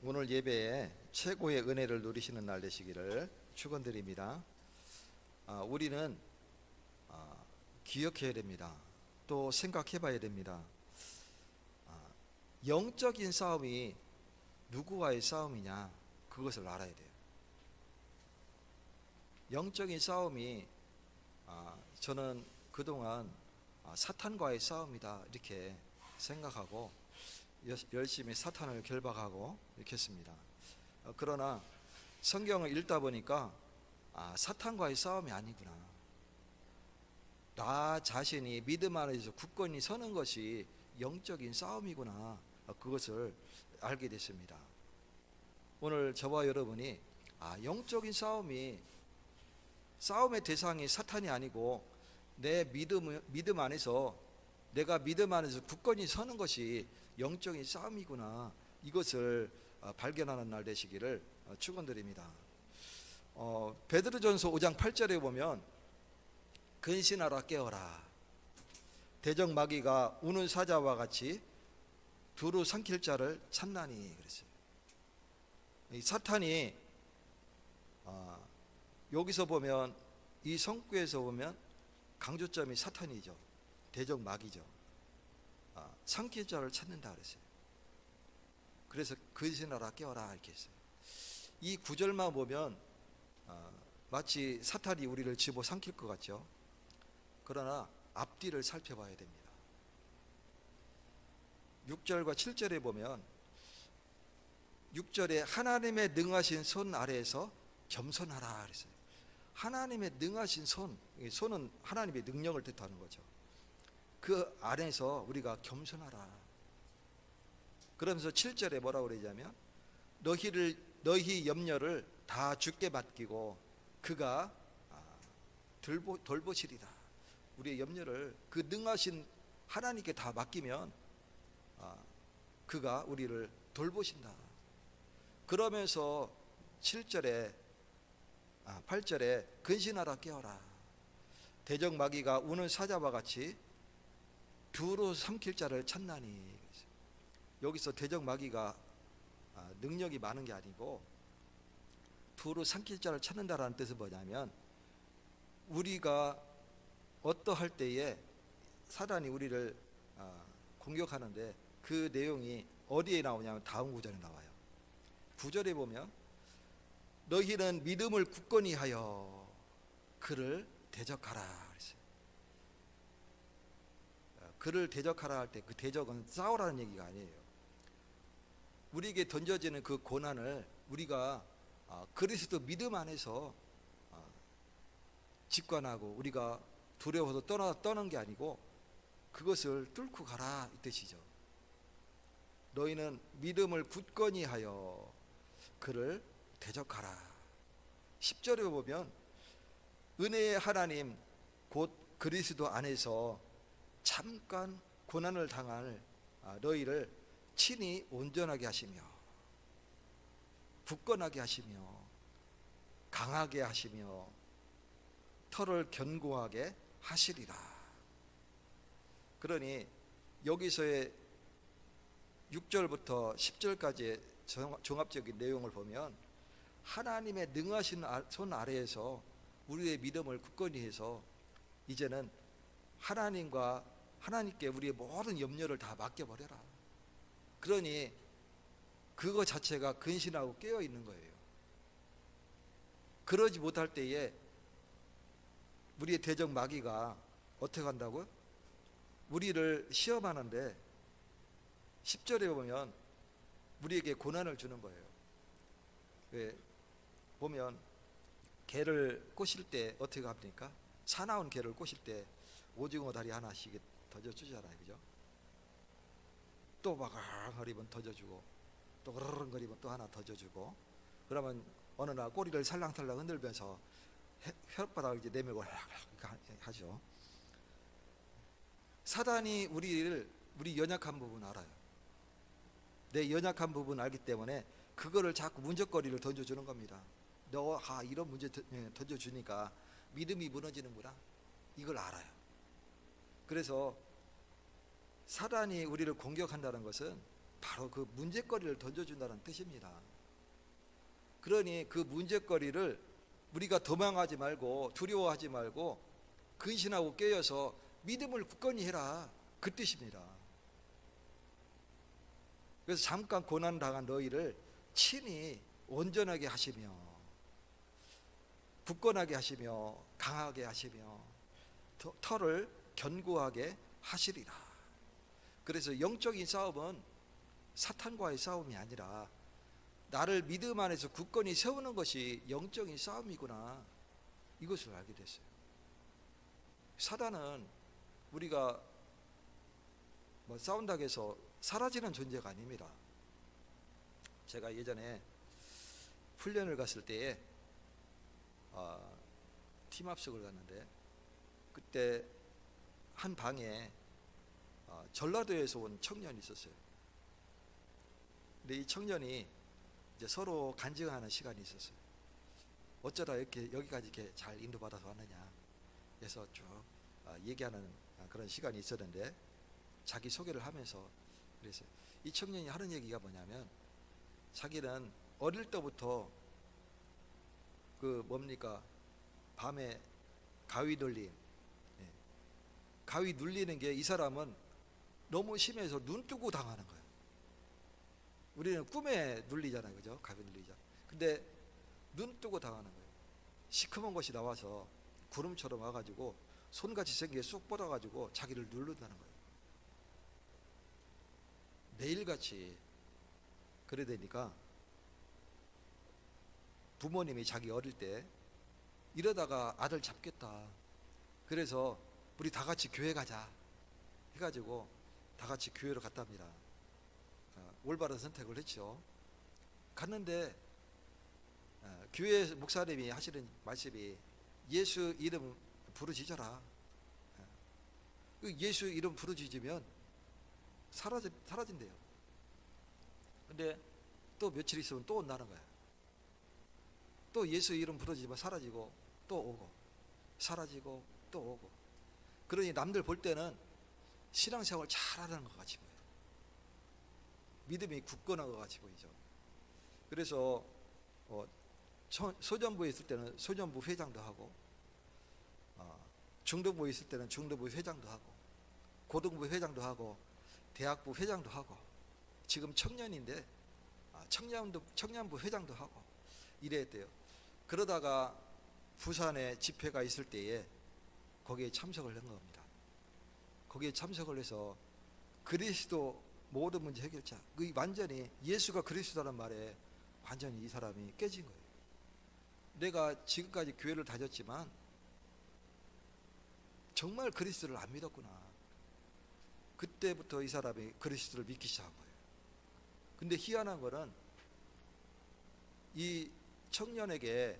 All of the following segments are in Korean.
오늘 예배에 최고의 은혜를 누리시는 날 되시기를 축원드립니다. 우리는 기억해야 됩니다. 또 생각해봐야 됩니다. 영적인 싸움이 누구와의 싸움이냐, 그것을 알아야 돼요. 영적인 싸움이 저는 그동안 사탄과의 싸움이다 이렇게 생각하고 열심히 사탄을 결박하고 이렇게 했습니다. 그러나 성경을 읽다 보니까 사탄과의 싸움이 아니구나, 나 자신이 믿음 안에서 굳건히 서는 것이 영적인 싸움이구나, 그것을 알게 됐습니다. 오늘 저와 여러분이 영적인 싸움의 대상이 사탄이 아니고 내 믿음 안에서, 내가 믿음 안에서 굳건히 서는 것이 영적인 싸움이구나, 이것을 발견하는 날 되시기를 축원드립니다. 베드로전서 5장 8절에 보면 근신하라 깨어라, 대적 마귀가 우는 사자와 같이 두루 삼킬 자를 찾나니 그랬어요. 이 사탄이 여기서 보면, 이 성구에서 보면 강조점이 사탄이죠. 대적 마귀죠. 삼킬 자를 찾는다 그랬어요. 그래서 근신하라 깨어라 이렇게 했어요. 이 구절만 보면 마치 사탄이 우리를 집어삼킬 것 같죠. 그러나 앞뒤를 살펴봐야 됩니다. 6절과 7절에 보면, 6절에 하나님의 능하신 손 아래에서 겸손하라 그랬어요. 하나님의 능하신 손은 하나님의 능력을 뜻하는 거죠. 그 안에서 우리가 겸손하라. 그러면서 7절에 뭐라고 그러냐면, 너희 염려를 다 주께 맡기고 그가 돌보시리다. 우리의 염려를 그 능하신 하나님께 다 맡기면 그가 우리를 돌보신다. 그러면서 8절에 근신하라 깨어라, 대적 마귀가 우는 사자와 같이 두루 삼킬 자를 찾나니. 여기서 대적 마귀가 능력이 많은 게 아니고 두루 삼킬 자를 찾는다라는 뜻은 뭐냐면, 우리가 어떠할 때에 사단이 우리를 공격하는데 그 내용이 어디에 나오냐면 다음 구절에 나와요. 9절에 보면 너희는 믿음을 굳건히 하여 그를 대적하라. 그를 대적하라 할 때 그 대적은 싸우라는 얘기가 아니에요. 우리에게 던져지는 그 고난을 우리가 그리스도 믿음 안에서 직관하고 우리가 두려워서 떠는 게 아니고 그것을 뚫고 가라 이 뜻이죠. 너희는 믿음을 굳건히 하여 그를 대적하라. 10절에 보면 은혜의 하나님 곧 그리스도 안에서 잠깐 고난을 당할 너희를 친히 온전하게 하시며 굳건하게 하시며 강하게 하시며 털을 견고하게 하시리라. 그러니 여기서의 6절부터 10절까지의 종합적인 내용을 보면 하나님의 능하신 손 아래에서 우리의 믿음을 굳건히 해서 이제는 하나님께 우리의 모든 염려를 다 맡겨버려라. 그러니 그거 자체가 근신하고 깨어 있는 거예요. 그러지 못할 때에 우리의 대적 마귀가 어떻게 한다고요? 우리를 시험하는데 10절에 보면 우리에게 고난을 주는 거예요. 왜? 보면 개를 꼬실 때 어떻게 합니까? 사나운 개를 꼬실 때 오징어 다리 하나씩 던져주잖아요, 그죠? 또 바글거리면 던져주고, 또 그르렁거리면 또 하나 던져주고, 그러면 어느 날 꼬리를 살랑살랑 흔들면서 혓바닥을 이제 내밀고 하죠. 사단이 우리 연약한 부분 알아요. 내 연약한 부분 알기 때문에 그거를 자꾸 문제거리를 던져주는 겁니다. 너 이런 문제 던져주니까 믿음이 무너지는구나, 이걸 알아요. 그래서 사단이 우리를 공격한다는 것은 바로 그 문제거리를 던져준다는 뜻입니다. 그러니 그 문제거리를 우리가 도망하지 말고 두려워하지 말고 근신하고 깨어서 믿음을 굳건히 해라, 그 뜻입니다. 그래서 잠깐 고난당한 너희를 친히 온전하게 하시며 굳건하게 하시며 강하게 하시며 터를 견고하게 하시리라. 그래서 영적인 싸움은 사탄과의 싸움이 아니라 나를 믿음 안에서 굳건히 세우는 것이 영적인 싸움이구나, 이것을 알게 됐어요. 사단은 우리가 싸운다고 해서 사라지는 존재가 아닙니다. 제가 예전에 훈련을 갔을 때에 팀합숙을 갔는데, 그때 한 방에 전라도에서 온 청년이 있었어요. 근데 이 청년이 이제 서로 간증하는 시간이 있었어요. 어쩌다 이렇게 여기까지 이렇게 잘 인도받아서 왔느냐, 그래서 쭉 얘기하는 그런 시간이 있었는데, 자기 소개를 하면서 그랬어요. 이 청년이 하는 얘기가 뭐냐면, 자기는 어릴 때부터 그 뭡니까, 밤에 가위 눌림, 가위 눌리는 게 이 사람은 너무 심해서 눈 뜨고 당하는 거예요. 우리는 꿈에 눌리잖아요, 그죠? 가위 눌리자. 근데 눈 뜨고 당하는 거예요. 시커먼 것이 나와서 구름처럼 와가지고 손같이 생긴 게 쑥 뻗어가지고 자기를 누른다는 거예요. 매일같이 그래 되니까 부모님이 자기 어릴 때 이러다가 아들 잡겠다, 그래서 우리 다 같이 교회 가자 해가지고 다 같이 교회로 갔답니다. 올바른 선택을 했죠. 갔는데 교회 목사님이 하시는 말씀이 예수 이름 부르짖어라. 예수 이름 부르짖으면 사라진대요. 근데 또 며칠 있으면 또 온다는 거야. 또 예수 이름 부르짖으면 사라지고 또 오고 사라지고 또 오고. 그러니 남들 볼 때는 신앙생활 잘하는 것 같이 보여요. 믿음이 굳건한 것 같이 보이죠. 그래서 소년부에 있을 때는 소년부 회장도 하고, 중등부에 있을 때는 중등부 회장도 하고, 고등부 회장도 하고, 대학부 회장도 하고, 지금 청년인데 청년부 회장도 하고 이랬대요. 그러다가 부산에 집회가 있을 때에 거기에 참석을 한 겁니다. 거기에 참석을 해서 그리스도 모든 문제 해결자, 완전히 예수가 그리스도라는 말에 완전히 이 사람이 깨진 거예요. 내가 지금까지 교회를 다녔지만 정말 그리스도를 안 믿었구나. 그때부터 이 사람이 그리스도를 믿기 시작한 거예요. 근데 희한한 거는 이 청년에게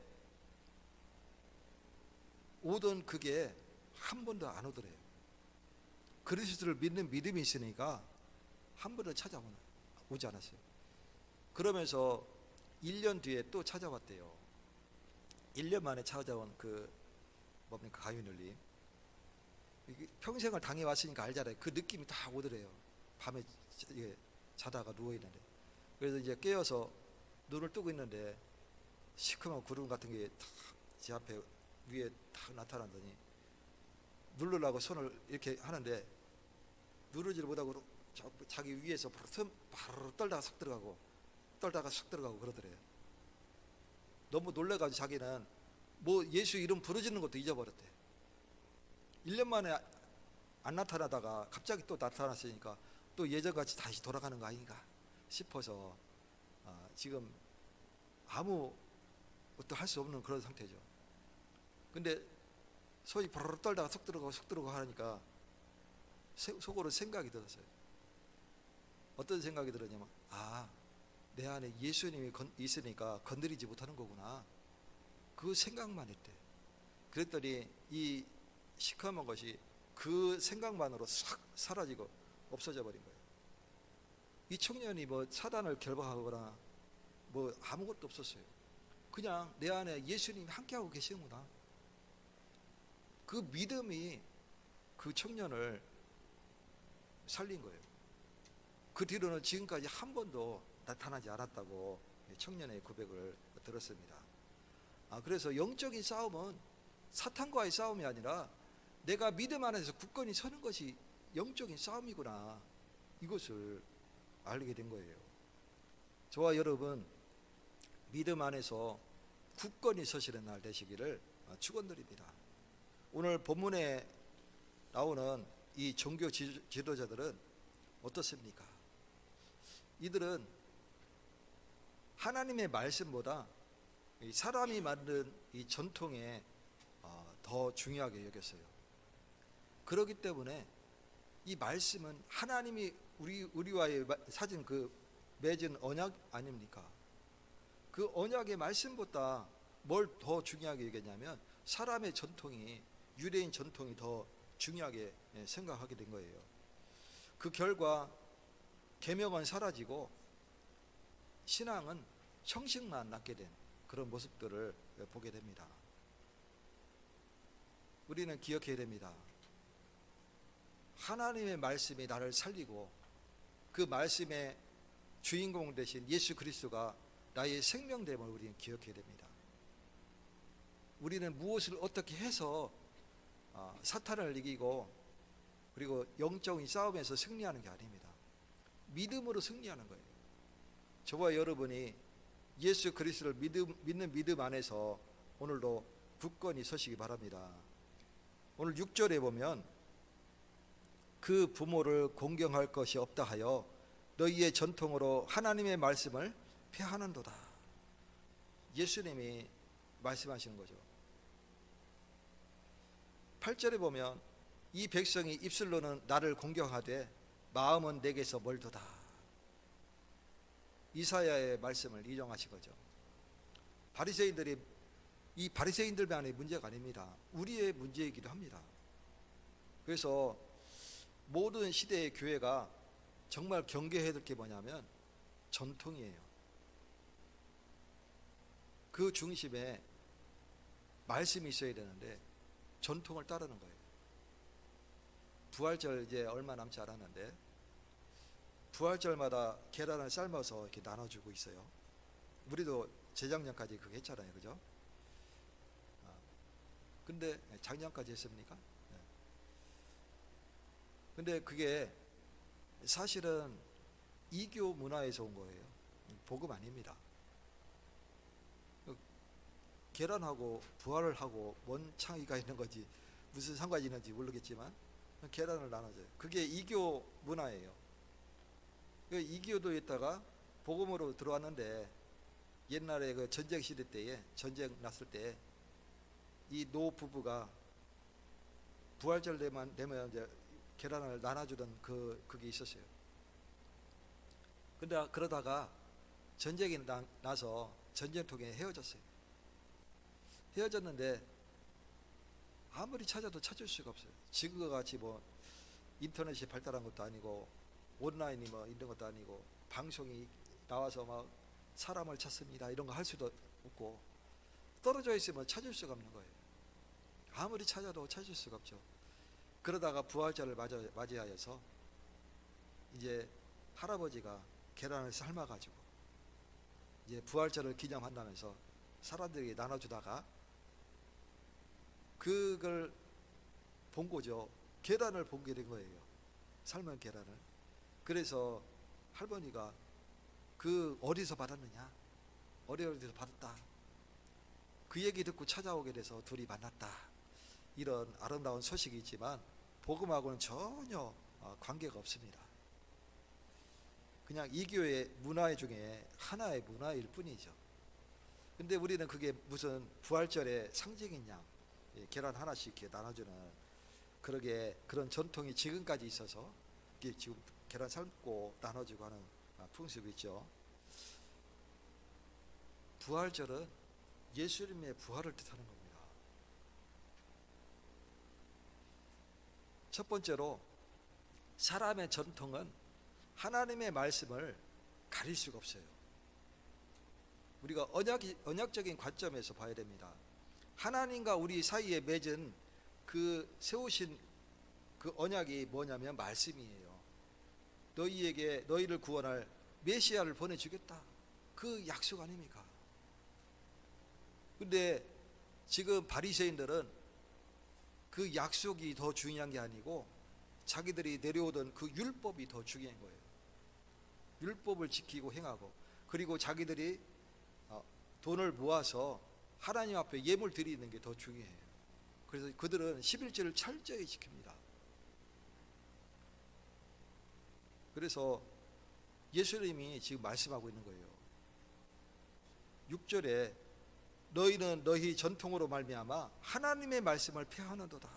오던 그게 한 번도 안 오더래요. 그리스도를 믿는 믿음이 있으니까 한 번도 찾아오지 않았어요. 그러면서 1년 뒤에 또 찾아왔대요. 1년 만에 찾아온 그 뭡니까, 가위 눌림. 평생을 당해왔으니까 알잖아요. 그 느낌이 다 오더래요. 밤에 자다가 누워있는데. 그래서 이제 깨어서 눈을 뜨고 있는데 시커먼 구름 같은 게 제 앞에 위에 탁 나타나더니 누르려고 손을 이렇게 하는데 누르지를 못하고 자기 위에서 바로 떨다가 싹 들어가고 떨다가 싹 들어가고 그러더래요. 너무 놀래가지고 자기는 뭐 예수 이름 부르짖는 것도 잊어버렸대. 1년 만에 안 나타나다가 갑자기 또 나타났으니까 또 예전같이 다시 돌아가는 거 아닌가 싶어서 지금 아무것도 할 수 없는 그런 상태죠. 근데 소위 바로 떨다가 속 들어가고 하니까 속으로 생각이 들었어요. 어떤 생각이 들었냐면, 내 안에 예수님이 있으니까 건드리지 못하는 거구나, 그 생각만 했대. 그랬더니 이 시커먼 것이 그 생각만으로 싹 사라지고 없어져 버린 거예요. 이 청년이 뭐 사단을 결박하거나 뭐 아무것도 없었어요. 그냥 내 안에 예수님이 함께하고 계시는구나, 그 믿음이 그 청년을 살린 거예요. 그 뒤로는 지금까지 한 번도 나타나지 않았다고 청년의 고백을 들었습니다. 그래서 영적인 싸움은 사탄과의 싸움이 아니라 내가 믿음 안에서 굳건히 서는 것이 영적인 싸움이구나, 이것을 알게 된 거예요. 저와 여러분, 믿음 안에서 굳건히 서시는 날 되시기를 축원드립니다. 오늘 본문에 나오는 이 종교 지도자들은 어떻습니까? 이들은 하나님의 말씀보다 사람이 만든 이 전통에 더 중요하게 여겼어요. 그렇기 때문에 이 말씀은 하나님이 우리와의 사진 맺은 언약 아닙니까? 그 언약의 말씀보다 뭘 더 중요하게 여겼냐면 사람의 전통이, 유대인 전통이 더 중요하게 생각하게 된 거예요. 그 결과 계명은 사라지고 신앙은 형식만 낳게 된 그런 모습들을 보게 됩니다. 우리는 기억해야 됩니다. 하나님의 말씀이 나를 살리고 그 말씀의 주인공 되신 예수 그리스도가 나의 생명됨을 우리는 기억해야 됩니다. 우리는 무엇을 어떻게 해서 사탄을 이기고 그리고 영적인 싸움에서 승리하는 게 아닙니다. 믿음으로 승리하는 거예요. 저와 여러분이 예수 그리스도를 믿는 믿음 안에서 오늘도 굳건히 서시기 바랍니다. 오늘 6절에 보면 그 부모를 공경할 것이 없다 하여 너희의 전통으로 하나님의 말씀을 폐하는도다. 예수님이 말씀하시는 거죠. 8절에 보면 이 백성이 입술로는 나를 공경하되 마음은 내게서 멀도다. 이사야의 말씀을 인용하신 거죠. 이 바리새인들만의 문제가 아닙니다. 우리의 문제이기도 합니다. 그래서 모든 시대의 교회가 정말 경계해야 될 게 뭐냐면 전통이에요. 그 중심에 말씀이 있어야 되는데 전통을 따르는 거예요. 부활절 이제 얼마 남지 않았는데 부활절마다 계란을 삶아서 이렇게 나눠주고 있어요. 우리도 재작년까지 그거 했잖아요, 그죠? 근데 작년까지 했습니까? 근데 그게 사실은 이교 문화에서 온 거예요. 복음 아닙니다. 계란하고 부활을 하고 뭔 창의가 있는 건지 무슨 상관이 있는지 모르겠지만 계란을 나눠줘요. 그게 이교 문화예요. 이교도 있다가 복음으로 들어왔는데 옛날에 그 전쟁 시대 때에 전쟁 났을 때 이 노 부부가 부활절 되면 이제 계란을 나눠주던 그게 있었어요. 근데 그러다가 전쟁이 나서 전쟁통에 헤어졌어요. 헤어졌는데 아무리 찾아도 찾을 수가 없어요. 지금과 같이 뭐 인터넷이 발달한 것도 아니고 온라인이 뭐 이런 것도 아니고 방송이 나와서 막 사람을 찾습니다 이런 거 할 수도 없고 떨어져 있으면 찾을 수가 없는 거예요. 아무리 찾아도 찾을 수가 없죠. 그러다가 부활절을 맞이하여서 이제 할아버지가 계란을 삶아가지고 이제 부활절을 기념한다면서 사람들에게 나눠주다가 그걸 본 거죠. 계란을 보게 된 거예요. 삶은 계란을. 그래서 할머니가 그 어디서 받았느냐? 어디서 받았다. 그 얘기 듣고 찾아오게 돼서 둘이 만났다. 이런 아름다운 소식이 있지만 복음하고는 전혀 관계가 없습니다. 그냥 이교의 문화 중에 하나의 문화일 뿐이죠. 근데 우리는 그게 무슨 부활절의 상징이냐, 계란 하나씩 이렇게 나눠주는 그런 전통이 지금까지 있어서 지금 계란 삶고 나눠주고 하는 풍습이 있죠. 부활절은 예수님의 부활을 뜻하는 겁니다. 첫 번째로 사람의 전통은 하나님의 말씀을 가릴 수가 없어요. 우리가 언약적인 관점에서 봐야 됩니다. 하나님과 우리 사이에 맺은 그 세우신 그 언약이 뭐냐면 말씀이에요. 너희를 구원할 메시아를 보내주겠다. 그 약속 아닙니까? 근데 지금 바리새인들은 그 약속이 더 중요한 게 아니고 자기들이 내려오던 그 율법이 더 중요한 거예요. 율법을 지키고 행하고, 그리고 자기들이 돈을 모아서 하나님 앞에 예물 드리는 게 더 중요해요. 그래서 그들은 11조를 철저히 지킵니다. 그래서 예수님이 지금 말씀하고 있는 거예요. 6절에 너희는 너희 전통으로 말미암아 하나님의 말씀을 폐하는도다.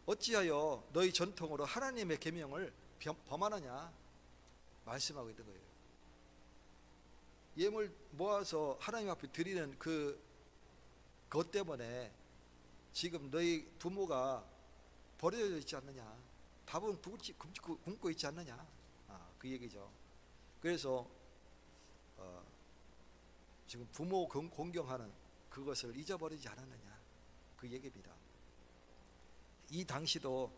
어찌하여 너희 전통으로 하나님의 계명을 범하느냐 말씀하고 있는 거예요. 예물 모아서 하나님 앞에 드리는 그것 때문에 지금 너희 부모가 버려져 있지 않느냐, 밥은 굶고 있지 않느냐, 그 얘기죠. 그래서 지금 부모 공경하는 그것을 잊어버리지 않았느냐, 그 얘기입니다. 이 당시도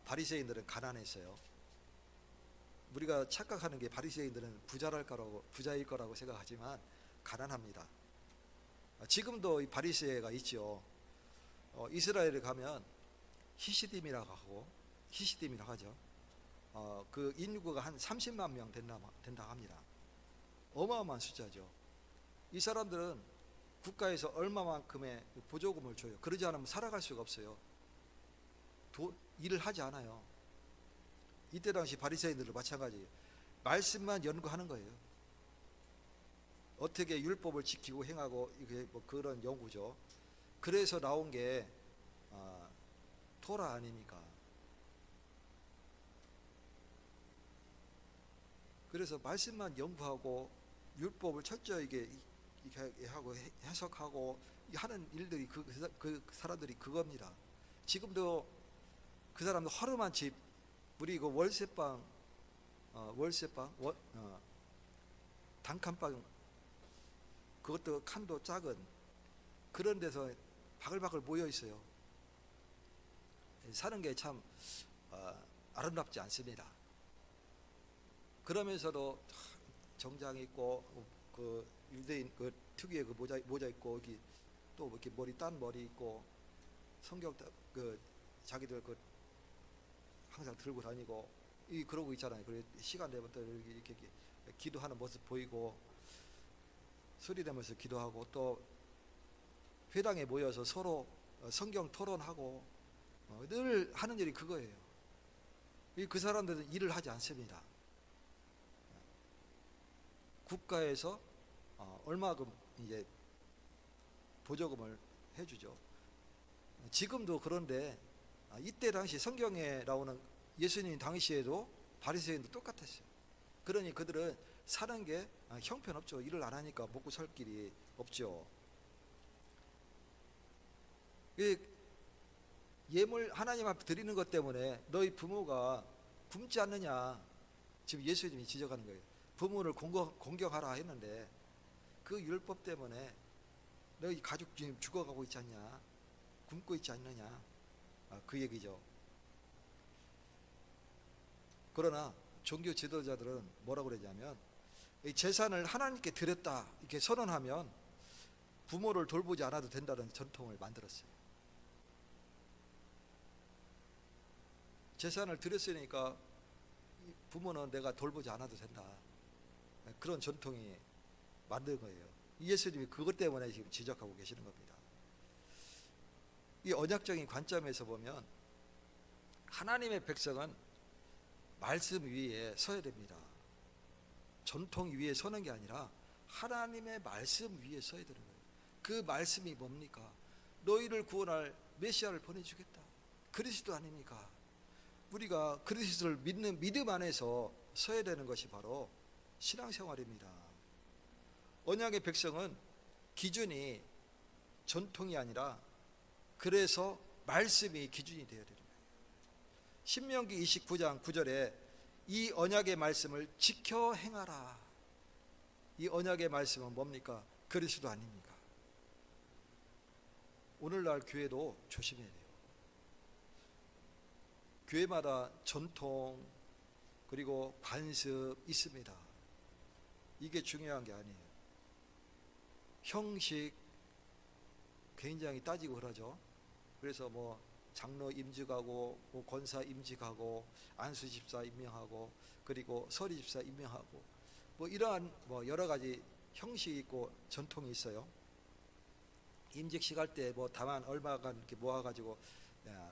바리새인들은 가난했어요. 우리가 착각하는 게 바리새인들은 부자일 거라고 생각하지만 가난합니다. 지금도 이 바리새가 있죠. 이스라엘에 가면 히시딤이라고 하죠. 그 인구가 한 30만 명 된다고 합니다. 어마어마한 숫자죠. 이 사람들은 국가에서 얼마만큼의 보조금을 줘요. 그러지 않으면 살아갈 수가 없어요. 일을 하지 않아요. 이때 당시 바리새인들도 마찬가지예요. 말씀만 연구하는 거예요. 어떻게 율법을 지키고 행하고, 이게 뭐 그런 연구죠. 그래서 나온 게 토라 아닙니까? 그래서 말씀만 연구하고 율법을 철저히 이렇게 하고 해석하고 하는 일들이 그 사람들이 그겁니다. 지금도 그 사람들 허름한 집, 우리 그 월세방, 단칸방, 그것도 칸도 작은 그런 데서 바글바글 모여 있어요. 사는 게 참 아름답지 않습니다. 그러면서도 정장 입고 그 유대인 그 특유의 그 모자 입고, 여기 또 이렇게 딴 머리 있고, 성경 그 자기들 그 항상 들고 다니고 그러고 있잖아요. 그래 시간 되면 또 이렇게 기도하는 모습 보이고, 소리 내면서 기도하고, 또 회당에 모여서 서로 성경 토론하고, 늘 하는 일이 그거예요. 그 사람들은 일을 하지 않습니다. 국가에서 얼마큼 이제 보조금을 해주죠. 지금도 그런데 이때 당시 성경에 나오는 예수님 당시에도 바리새인도 똑같았어요. 그러니 그들은 사는 게 형편없죠. 일을 안 하니까 먹고 살 길이 없죠. 예물 하나님 앞에 드리는 것 때문에 너희 부모가 굶지 않느냐, 지금 예수님이 지적하는 거예요. 부모를 공경하라 했는데 그 율법 때문에 너희 가족 지금 죽어가고 있지 않냐, 굶고 있지 않느냐, 그 얘기죠. 그러나 종교 지도자들은 뭐라고 그러냐면, 이 재산을 하나님께 드렸다 이렇게 선언하면 부모를 돌보지 않아도 된다는 전통을 만들었어요. 재산을 드렸으니까 부모는 내가 돌보지 않아도 된다, 그런 전통이 만든 거예요. 예수님이 그것 때문에 지금 지적하고 계시는 겁니다. 이 언약적인 관점에서 보면 하나님의 백성은 말씀 위에 서야 됩니다. 전통 위에 서는 게 아니라 하나님의 말씀 위에 서야 되는 거예요. 그 말씀이 뭡니까? 너희를 구원할 메시아를 보내주겠다, 그리스도 아닙니까? 우리가 그리스도를 믿는 믿음 안에서 서야 되는 것이 바로 신앙생활입니다. 언약의 백성은 기준이 전통이 아니라, 그래서 말씀이 기준이 되어야 되는 거예요. 신명기 29장 9절에 이 언약의 말씀을 지켜 행하라. 이 언약의 말씀은 뭡니까? 그리스도 아닙니까? 오늘날 교회도 조심해야 돼요. 교회마다 전통 그리고 관습 있습니다. 이게 중요한 게 아니에요. 형식 굉장히 따지고 그러죠. 그래서 뭐 장로 임직하고 뭐 권사 임직하고 안수 집사 임명하고 그리고 서리 집사 임명하고 뭐 이러한 뭐 여러 가지 형식이 있고 전통이 있어요. 임직식 할 때 뭐 다만 얼마간 이렇게 모아가지고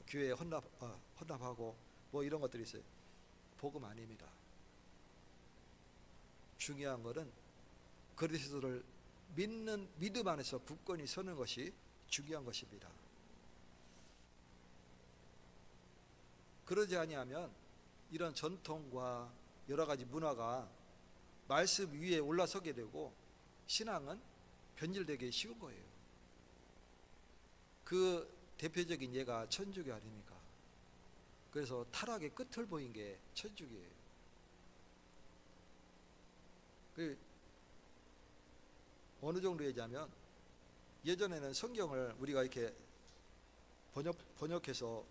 교회에 헌납하고 뭐 이런 것들이 있어요. 복음 아닙니다. 중요한 것은 그리스도를 믿는 믿음 안에서 굳건히 서는 것이 중요한 것입니다. 그러지 아니하면 이런 전통과 여러 가지 문화가 말씀 위에 올라서게 되고 신앙은 변질되기 쉬운 거예요. 그 대표적인 예가 천주교 아닙니까? 그래서 타락의 끝을 보인 게 천주교예요. 그 어느 정도 얘기하면 예전에는 성경을 우리가 이렇게 번역해서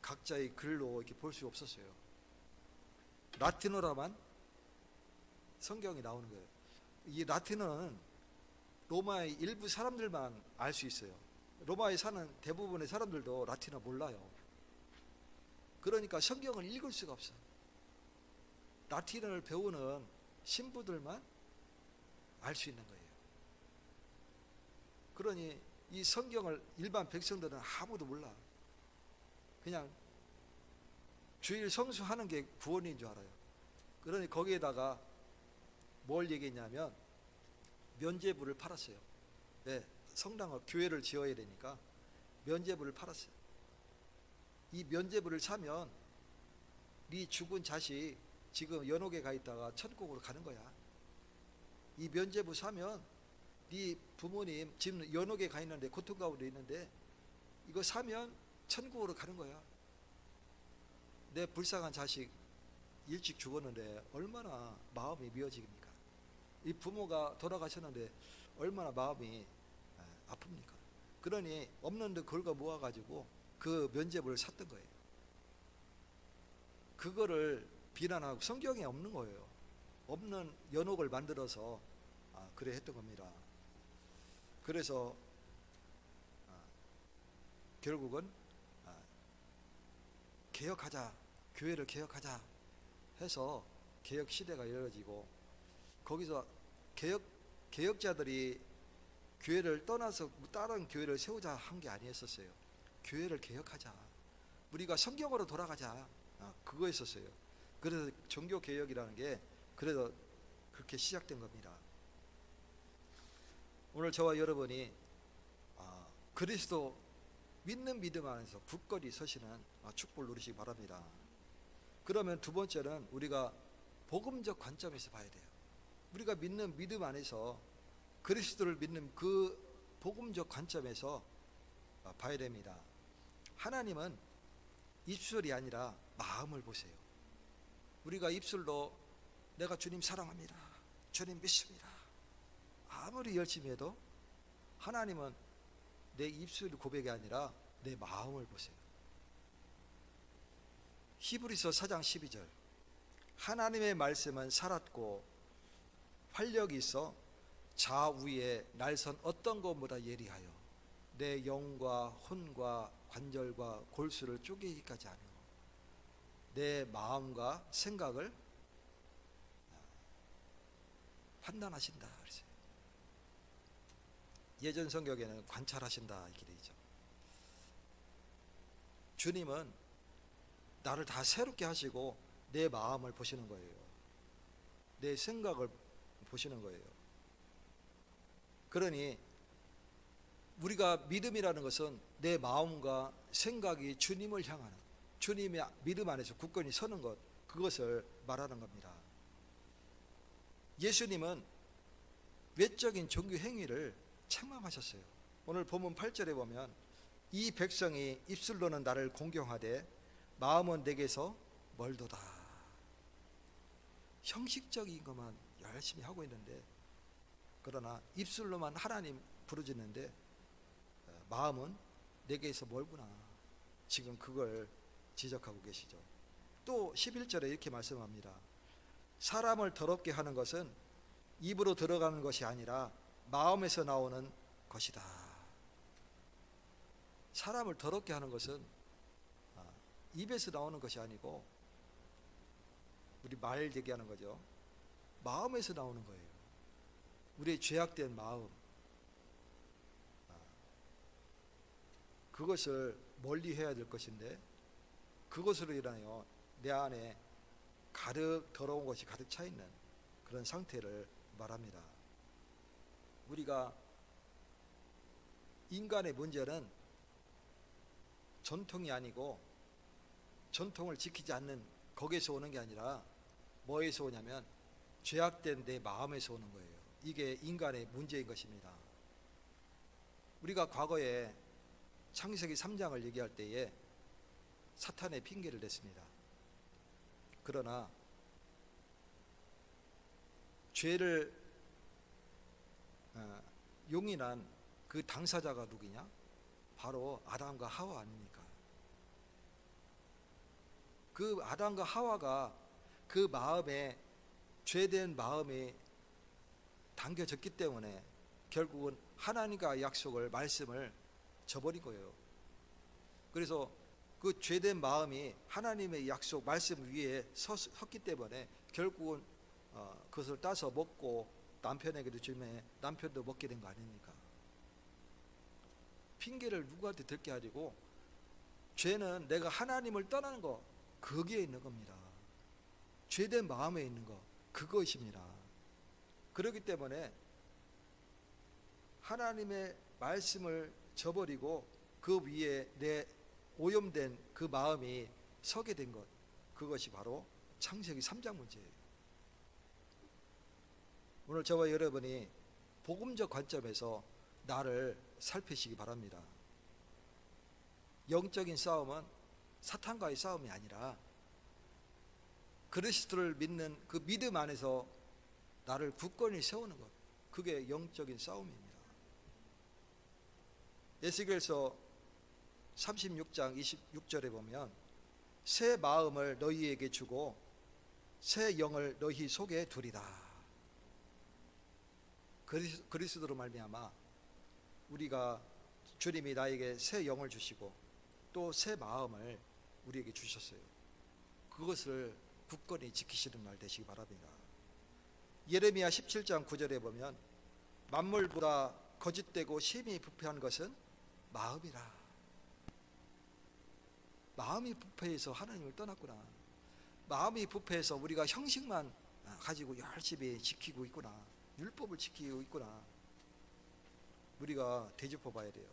각자의 글로 이렇게 볼 수 없었어요. 라틴어로만 성경이 나오는 거예요. 이 라틴어는 로마의 일부 사람들만 알 수 있어요. 로마에 사는 대부분의 사람들도 라틴어 몰라요. 그러니까 성경을 읽을 수가 없어. 라틴어를 배우는 신부들만 알 수 있는 거예요. 그러니 이 성경을 일반 백성들은 아무도 몰라. 그냥 주일 성수하는 게 구원인 줄 알아요. 그러니 거기에다가 뭘 얘기했냐면 면죄부를 팔았어요. 네, 성당을 교회를 지어야 되니까 면죄부를 팔았어요. 이 면죄부를 사면 네 죽은 자식 지금 연옥에 가 있다가 천국으로 가는 거야. 이 면죄부 사면 네 부모님 지금 연옥에 가 있는데 고통 가운데 있는데 이거 사면 천국으로 가는 거야. 내 불쌍한 자식 일찍 죽었는데 얼마나 마음이 미어집니까? 이 부모가 돌아가셨는데 얼마나 마음이 아픕니까? 그러니 없는 데 긁어 모아가지고 그 면죄부를 샀던 거예요. 그거를 비난하고 성경에 없는 거예요. 없는 연옥을 만들어서 그래 했던 겁니다. 그래서 결국은 개혁하자, 교회를 개혁하자 해서 개혁 시대가 열어지고 거기서 개혁자들이 교회를 떠나서 다른 교회를 세우자 한 게 아니었었어요. 교회를 개혁하자, 우리가 성경으로 돌아가자, 그거였었어요. 그래서 종교 개혁이라는 게 그래서 그렇게 시작된 겁니다. 오늘 저와 여러분이 그리스도 믿는 믿음 안에서 굳건히 서시는 축복을 누리시기 바랍니다. 그러면 두 번째는 우리가 복음적 관점에서 봐야 돼요. 우리가 믿는 믿음 안에서 그리스도를 믿는 그 복음적 관점에서 봐야 됩니다. 하나님은 입술이 아니라 마음을 보세요. 우리가 입술로 내가 주님 사랑합니다, 주님 믿습니다, 아무리 열심히 해도 하나님은 내 입술 고백이 아니라 내 마음을 보세요. 히브리서 4장 12절 하나님의 말씀은 살았고 활력이 있어 좌우에 날선 어떤 것보다 예리하여 내 영과 혼과 관절과 골수를 쪼개기까지 하며 내 마음과 생각을 판단하신다 그랬어요. 예전 성경에는 관찰하신다 이렇게 되어 있죠. 주님은 나를 다 새롭게 하시고 내 마음을 보시는 거예요. 내 생각을 보시는 거예요. 그러니 우리가 믿음이라는 것은 내 마음과 생각이 주님을 향하는, 주님의 믿음 안에서 굳건히 서는 것, 그것을 말하는 겁니다. 예수님은 외적인 종교 행위를 책망하셨어요. 오늘 본문 8절에 보면 이 백성이 입술로는 나를 공경하되 마음은 내게서 멀도다. 형식적인 것만 열심히 하고 있는데, 그러나 입술로만 하나님 부르짖는데 마음은 내게서 멀구나. 지금 그걸 지적하고 계시죠. 또 11절에 이렇게 말씀합니다. 사람을 더럽게 하는 것은 입으로 들어가는 것이 아니라 마음에서 나오는 것이다. 사람을 더럽게 하는 것은 입에서 나오는 것이 아니고, 우리 말 얘기하는 거죠. 마음에서 나오는 거예요. 우리의 죄악된 마음, 그것을 멀리 해야 될 것인데, 그것으로 인하여 내 안에 가득 더러운 것이 가득 차 있는 그런 상태를 말합니다. 우리가 인간의 문제는 전통이 아니고, 전통을 지키지 않는 거기에서 오는 게 아니라 뭐에서 오냐면 죄악된 내 마음에서 오는 거예요. 이게 인간의 문제인 것입니다. 우리가 과거에 창세기 3장을 얘기할 때에 사탄의 핑계를 댔습니다. 그러나 죄를 용인한 그 당사자가 누구냐? 바로 아담과 하와 아닙니까? 그 아담과 하와가 그 마음에, 죄된 마음이 담겨졌기 때문에 결국은 하나님과 약속을, 말씀을 저버린 거예요. 그래서 그 죄된 마음이 하나님의 약속, 말씀 위에 섰기 때문에 결국은 그것을 따서 먹고 남편에게도 주면 남편도 먹게 된 거 아닙니까? 핑계를 누구한테 들게 하지고, 죄는 내가 하나님을 떠나는 거, 거기에 있는 겁니다. 죄된 마음에 있는 거, 그것입니다. 그렇기 때문에 하나님의 말씀을 저버리고 그 위에 내 오염된 그 마음이 서게 된 것, 그것이 바로 창세기 3장 문제예요. 오늘 저와 여러분이 복음적 관점에서 나를 살피시기 바랍니다. 영적인 싸움은 사탄과의 싸움이 아니라 그리스도를 믿는 그 믿음 안에서 나를 굳건히 세우는 것, 그게 영적인 싸움입니다. 에스겔서 36장 26절에 보면 새 마음을 너희에게 주고 새 영을 너희 속에 두리라. 그리스도로 말미암아 우리가, 주님이 나에게 새 영을 주시고 또 새 마음을 우리에게 주셨어요. 그것을 굳건히 지키시는 날 되시기 바랍니다. 예레미야 17장 9절에 보면 만물보다 거짓되고 심히 부패한 것은 마음이라. 마음이 부패해서 하나님을 떠났구나. 마음이 부패해서 우리가 형식만 가지고 열심히 지키고 있구나. 율법을 지키고 있구나. 우리가 되짚어 봐야 돼요.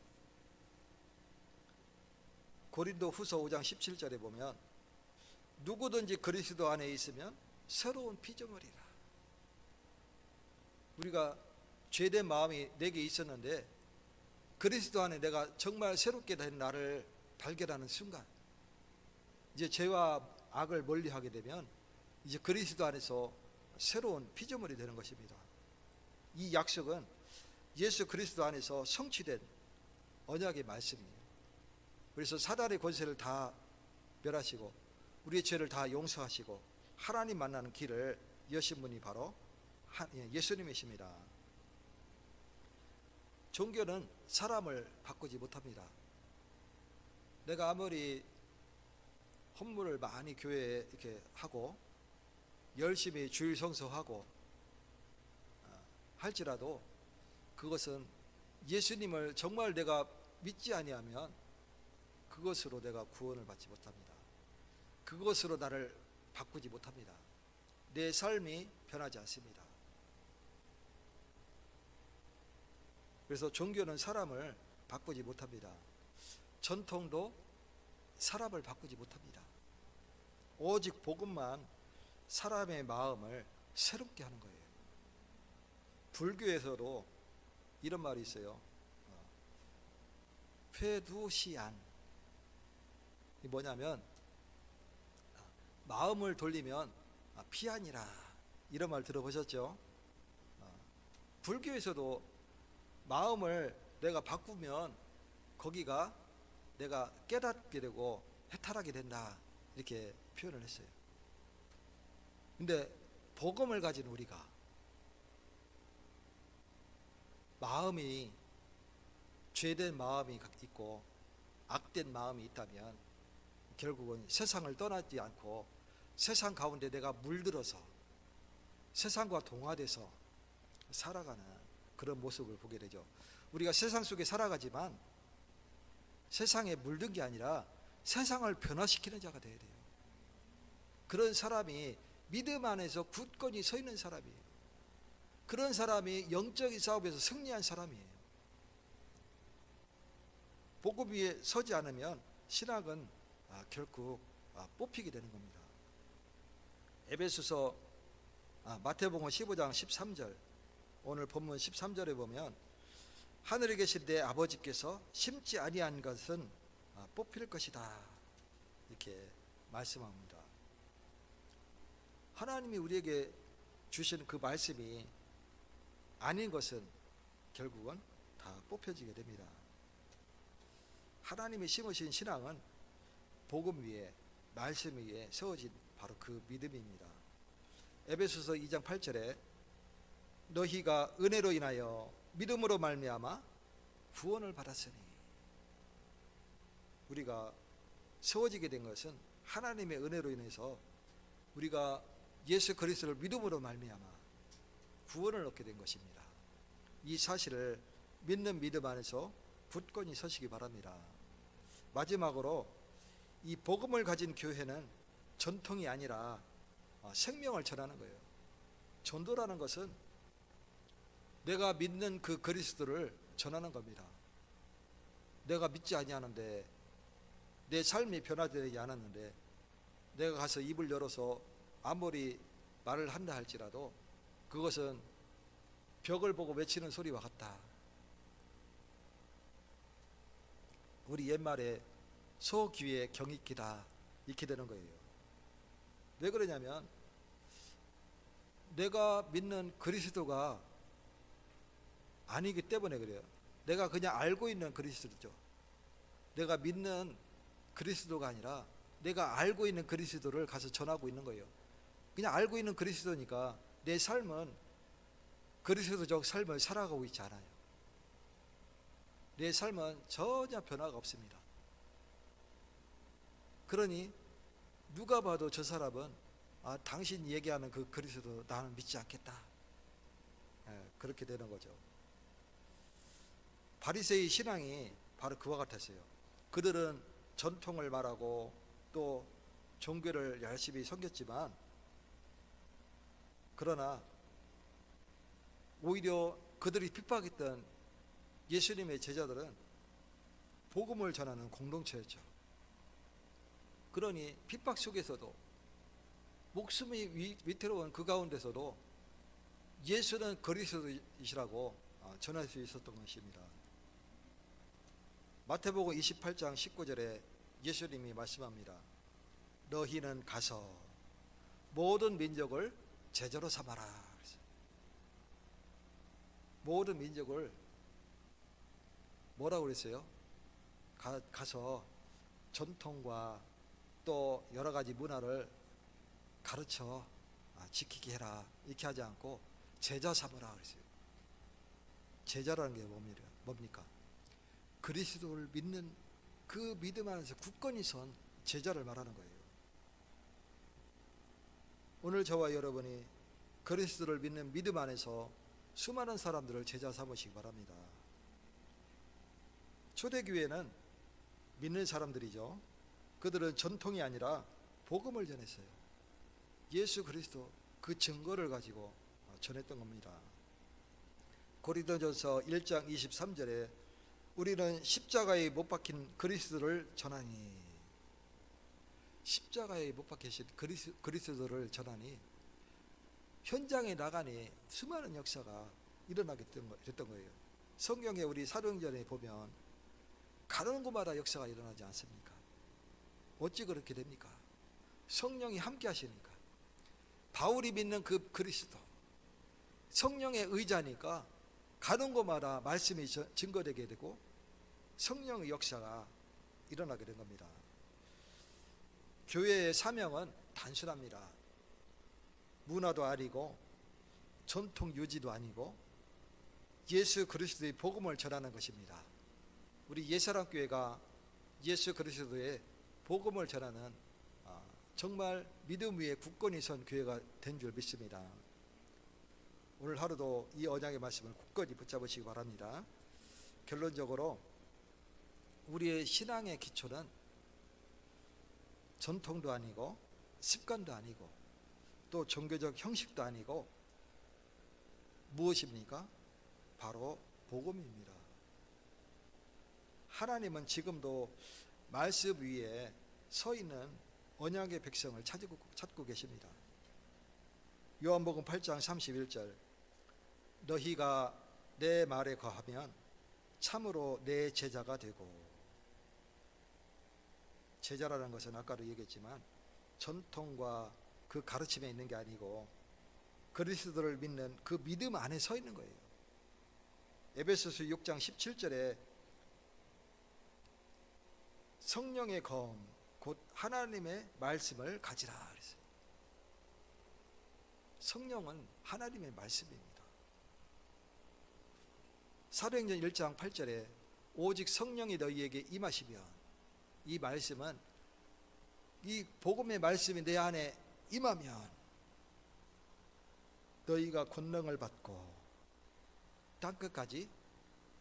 고린도 후서 5장 17절에 보면 누구든지 그리스도 안에 있으면 새로운 피조물이라. 우리가 죄된 마음이 내게 있었는데 그리스도 안에 내가 정말 새롭게 된 나를 발견하는 순간, 이제 죄와 악을 멀리하게 되면 이제 그리스도 안에서 새로운 피조물이 되는 것입니다. 이 약속은 예수 그리스도 안에서 성취된 언약의 말씀이에요. 그래서 사단의 권세를 다 멸하시고 우리의 죄를 다 용서하시고 하나님 만나는 길을 여신 분이 바로 예수님이십니다. 종교는 사람을 바꾸지 못합니다. 내가 아무리 헌물을 많이 교회에 이렇게 하고 열심히 주일 성서하고 할지라도 그것은 예수님을 정말 내가 믿지 아니하면 그것으로 내가 구원을 받지 못합니다. 그것으로 나를 바꾸지 못합니다. 내 삶이 변하지 않습니다. 그래서 종교는 사람을 바꾸지 못합니다. 전통도 사람을 바꾸지 못합니다. 오직 복음만 사람의 마음을 새롭게 하는 거예요. 불교에서도 이런 말이 있어요. 회두시안. 이 뭐냐면 마음을 돌리면 피하니라, 이런 말 들어보셨죠? 불교에서도 마음을 내가 바꾸면 거기가 내가 깨닫게 되고 해탈하게 된다, 이렇게 표현을 했어요. 근데 복음을 가진 우리가 마음이 죄된 마음이 있고 악된 마음이 있다면 결국은 세상을 떠나지 않고 세상 가운데 내가 물들어서 세상과 동화돼서 살아가는 그런 모습을 보게 되죠. 우리가 세상 속에 살아가지만 세상에 물든 게 아니라 세상을 변화시키는 자가 되어야 돼요. 그런 사람이 믿음 안에서 굳건히 서 있는 사람이에요. 그런 사람이 영적인 싸움에서 승리한 사람이에요. 복음 위에 서지 않으면 신학은 결국 뽑히게 되는 겁니다. 에베소서 마태복음 15장 13절, 오늘 본문 13절에 보면 하늘에 계신 내 아버지께서 심지 아니한 것은 뽑힐 것이다, 이렇게 말씀합니다. 하나님이 우리에게 주신 그 말씀이 아닌 것은 결국은 다 뽑혀지게 됩니다. 하나님이 심으신 신앙은 복음 위에, 말씀 위에 세워진 바로 그 믿음입니다. 에베소서 2장 8절에 너희가 은혜로 인하여 믿음으로 말미암아 구원을 받았으니, 우리가 세워지게 된 것은 하나님의 은혜로 인해서 우리가 예수 그리스도를 믿음으로 말미암아 구원을 얻게 된 것입니다. 이 사실을 믿는 믿음 안에서 굳건히 서시기 바랍니다. 마지막으로 이 복음을 가진 교회는 전통이 아니라 생명을 전하는 거예요. 전도라는 것은 내가 믿는 그 그리스도를 전하는 겁니다. 내가 믿지 아니하는데, 내 삶이 변화되지 않았는데 내가 가서 입을 열어서 아무리 말을 한다 할지라도 그것은 벽을 보고 외치는 소리와 같다. 우리 옛말에 소귀에 경익기다, 이렇게 되는 거예요. 왜 그러냐면 내가 믿는 그리스도가 아니기 때문에 그래요. 내가 그냥 알고 있는 그리스도죠. 내가 믿는 그리스도가 아니라 내가 알고 있는 그리스도를 가서 전하고 있는 거예요. 그냥 알고 있는 그리스도니까 내 삶은 그리스도적 삶을 살아가고 있지 않아요. 내 삶은 전혀 변화가 없습니다. 그러니 누가 봐도 저 사람은 당신 얘기하는 그 그리스도 나는 믿지 않겠다, 그렇게 되는 거죠. 바리새의 신앙이 바로 그와 같았어요. 그들은 전통을 말하고 또 종교를 열심히 섬겼지만, 그러나 오히려 그들이 핍박했던 예수님의 제자들은 복음을 전하는 공동체였죠. 그러니 핍박 속에서도, 목숨이 위태로운 그 가운데서도 예수는 그리스도이시라고 전할 수 있었던 것입니다. 마태복음 28장 19절에 예수님이 말씀합니다. 너희는 가서 모든 민족을 제자로 삼아라. 모든 민족을 뭐라고 그랬어요? 가서 전통과 또 여러 가지 문화를 가르쳐 지키게 해라, 이렇게 하지 않고 제자 삼으라 그랬어요. 제자라는 게 뭡니까? 그리스도를 믿는 그 믿음 안에서 굳건히 선 제자를 말하는 거예요. 오늘 저와 여러분이 그리스도를 믿는 믿음 안에서 수많은 사람들을 제자 삼으시기 바랍니다. 초대교회는 믿는 사람들이죠. 그들은 전통이 아니라 복음을 전했어요. 예수 그리스도 그 증거를 가지고 전했던 겁니다. 고린도전서 1장 23절에 우리는 십자가에 못 박힌 그리스도를 전하니, 십자가에 못 박히신 그리스도를 전하니 현장에 나가니 수많은 역사가 일어나게 됐던 거예요. 성경에 우리 사도행전에 보면 가는 곳마다 역사가 일어나지 않습니까? 어찌 그렇게 됩니까? 성령이 함께 하시니까. 바울이 믿는 그 그리스도, 성령의 의자니까 가는 곳마다 말씀이 증거되게 되고 성령의 역사가 일어나게 된 겁니다. 교회의 사명은 단순합니다. 문화도 아니고 전통 유지도 아니고 예수 그리스도의 복음을 전하는 것입니다. 우리 예사랑교회가 예수 그리스도의 복음을 전하는 정말 믿음 위에 굳건히 선 교회가 된 줄 믿습니다. 오늘 하루도 이 언약의 말씀을 굳건히 붙잡으시기 바랍니다. 결론적으로 우리의 신앙의 기초는 전통도 아니고 습관도 아니고 또 종교적 형식도 아니고 무엇입니까? 바로 복음입니다. 하나님은 지금도 말씀 위에 서 있는 언약의 백성을 찾고 계십니다. 요한복음 8장 31절, 너희가 내 말에 거하면 참으로 내 제자가 되고. 제자라는 것은 아까도 얘기했지만 전통과 그 가르침에 있는 게 아니고 그리스도를 믿는 그 믿음 안에 서 있는 거예요. 에베소서 6장 17절에 성령의 검 곧 하나님의 말씀을 가지라 그랬어요. 성령은 하나님의 말씀입니다. 사도행전 1장 8절에 오직 성령이 너희에게 임하시면, 이 말씀은 이 복음의 말씀이 내 안에 임하면 너희가 권능을 받고 땅끝까지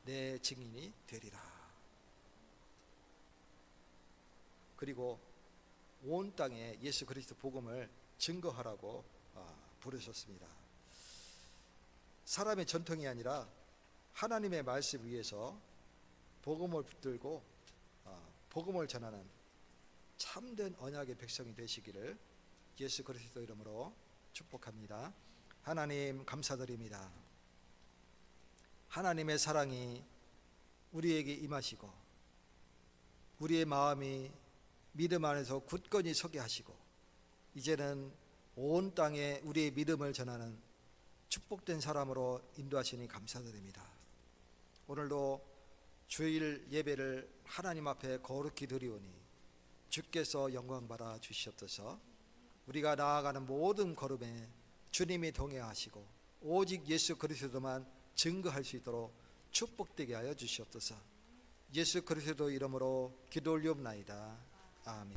내 증인이 되리라. 그리고 온 땅에 예수 그리스도 복음을 증거하라고 부르셨습니다. 사람의 전통이 아니라 하나님의 말씀 위에서 복음을 붙들고 복음을 전하는 참된 언약의 백성이 되시기를 예수 그리스도 이름으로 축복합니다. 하나님 감사드립니다. 하나님의 사랑이 우리에게 임하시고 우리의 마음이 믿음 안에서 굳건히 서게 하시고 이제는 온 땅에 우리의 믿음을 전하는 축복된 사람으로 인도하시니 감사드립니다. 오늘도 주일 예배를 하나님 앞에 거룩히 드리오니 주께서 영광 받아 주시옵소서. 우리가 나아가는 모든 걸음에 주님이 동행하시고 오직 예수 그리스도만 증거할 수 있도록 축복되게 하여 주시옵소서. 예수 그리스도 이름으로 기도 올리옵나이다. 아멘.